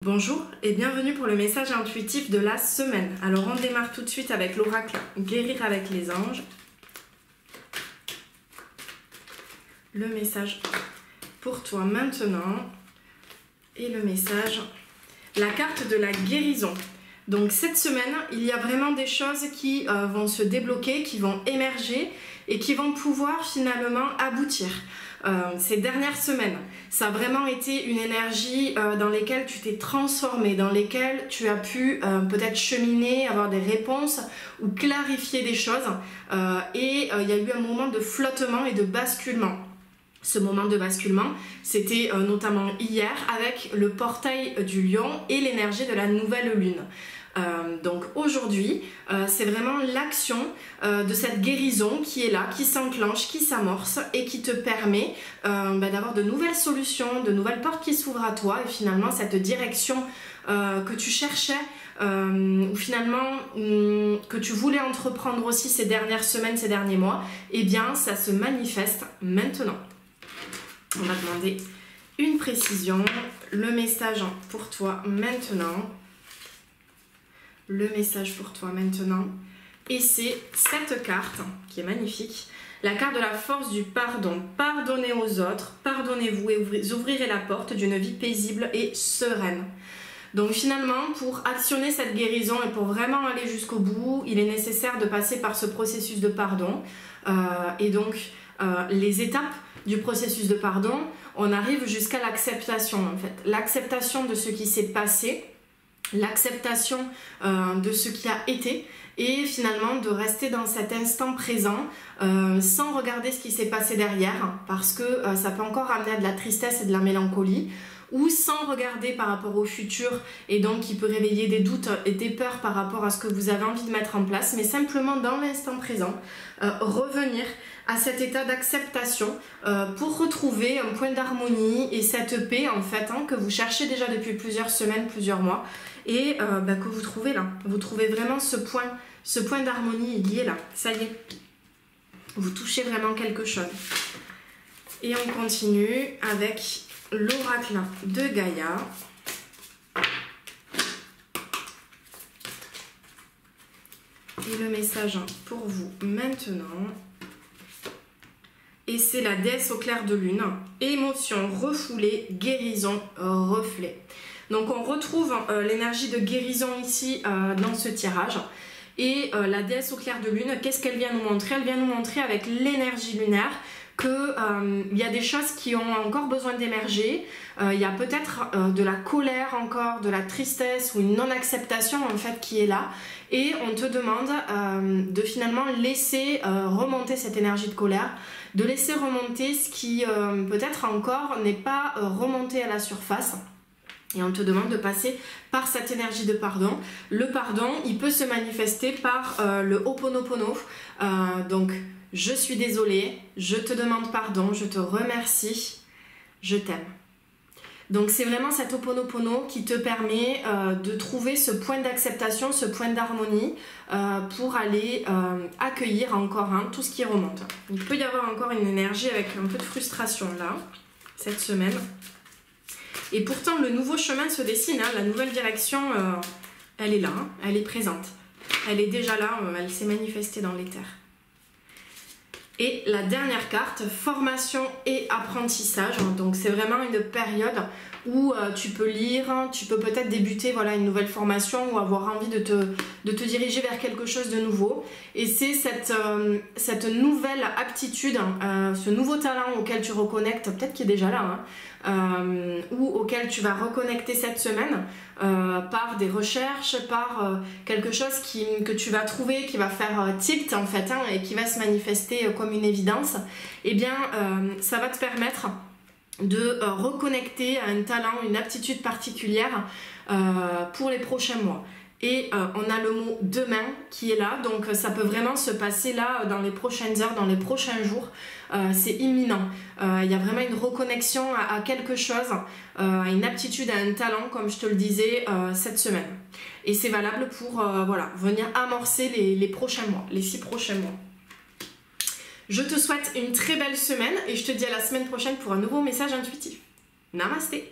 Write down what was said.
Bonjour et bienvenue pour le message intuitif de la semaine. Alors on démarre tout de suite avec l'oracle Guérir avec les anges. Le message pour toi maintenant. Et le message, la carte de la guérison. Donc cette semaine, il y a vraiment des choses qui vont se débloquer, qui vont émerger et qui vont pouvoir finalement aboutir. Ces dernières semaines, ça a vraiment été une énergie dans laquelle tu t'es transformé, dans lesquelles tu as pu peut-être cheminer, avoir des réponses ou clarifier des choses. Il y a eu un moment de flottement et de basculement. Ce moment de basculement, c'était notamment hier avec le portail du lion et l'énergie de la nouvelle lune. Donc aujourd'hui, c'est vraiment l'action de cette guérison qui est là, qui s'enclenche, qui s'amorce et qui te permet d'avoir de nouvelles solutions, de nouvelles portes qui s'ouvrent à toi et finalement cette direction que tu cherchais ou finalement que tu voulais entreprendre aussi ces dernières semaines, ces derniers mois, eh bien ça se manifeste maintenant. On va demander une précision, le message pour toi maintenant. Le message pour toi maintenant. Et c'est cette carte qui est magnifique. La carte de la force du pardon. Pardonnez aux autres, pardonnez-vous et vous ouvrirez la porte d'une vie paisible et sereine. Donc finalement, pour actionner cette guérison et pour vraiment aller jusqu'au bout, il est nécessaire de passer par ce processus de pardon. Les étapes du processus de pardon, on arrive jusqu'à l'acceptation en fait. L'acceptation de ce qui s'est passé, l'acceptation de ce qui a été et finalement de rester dans cet instant présent sans regarder ce qui s'est passé derrière parce que ça peut encore amener à de la tristesse et de la mélancolie ou sans regarder par rapport au futur et donc qui peut réveiller des doutes et des peurs par rapport à ce que vous avez envie de mettre en place, mais simplement dans l'instant présent revenir à cet état d'acceptation pour retrouver un point d'harmonie et cette paix en fait que vous cherchez déjà depuis plusieurs semaines, plusieurs mois et que vous trouvez là. Vous trouvez vraiment ce point d'harmonie, il y est là, ça y est. Vous touchez vraiment quelque chose. Et on continue avec l'oracle de Gaïa. Et le message pour vous maintenant. Et c'est la déesse au clair de lune. Émotion refoulée, guérison reflet. Donc on retrouve l'énergie de guérison ici dans ce tirage. Et la déesse au clair de lune, qu'est-ce qu'elle vient nous montrer? Elle vient nous montrer avec l'énergie lunaire qu'il y a des choses qui ont encore besoin d'émerger. Il y a peut-être de la colère encore, de la tristesse ou une non-acceptation en fait qui est là. Et on te demande de finalement laisser remonter cette énergie de colère, de laisser remonter ce qui peut-être encore n'est pas remonté à la surface. Et on te demande de passer par cette énergie de pardon. Le pardon, il peut se manifester par le Ho'oponopono. Donc, je suis désolée, je te demande pardon, je te remercie, je t'aime. Donc c'est vraiment cet Ho'oponopono qui te permet de trouver ce point d'acceptation, ce point d'harmonie pour aller accueillir encore tout ce qui remonte. Il peut y avoir encore une énergie avec un peu de frustration là, cette semaine. Et pourtant le nouveau chemin se dessine, la nouvelle direction, elle est là, elle est présente. Elle est déjà là, elle s'est manifestée dans l'éther. Et la dernière carte, formation et apprentissage. Donc c'est vraiment une période où tu peux lire, tu peux peut-être débuter une nouvelle formation ou avoir envie de te diriger vers quelque chose de nouveau. Et c'est cette nouvelle aptitude, ce nouveau talent auquel tu reconnectes, peut-être qu'il est déjà là, ou auquel tu vas reconnecter cette semaine par des recherches, par quelque chose que tu vas trouver, qui va faire tilt en fait, et qui va se manifester comme une évidence. Eh bien, ça va te permettre de reconnecter à un talent, une aptitude particulière pour les prochains mois. Et on a le mot demain qui est là, donc ça peut vraiment se passer là dans les prochaines heures, dans les prochains jours. C'est imminent. Il y a vraiment une reconnexion à quelque chose, à une aptitude, à un talent, comme je te le disais, cette semaine. Et c'est valable pour venir amorcer les prochains mois, les 6 prochains mois. Je te souhaite une très belle semaine et je te dis à la semaine prochaine pour un nouveau message intuitif. Namasté!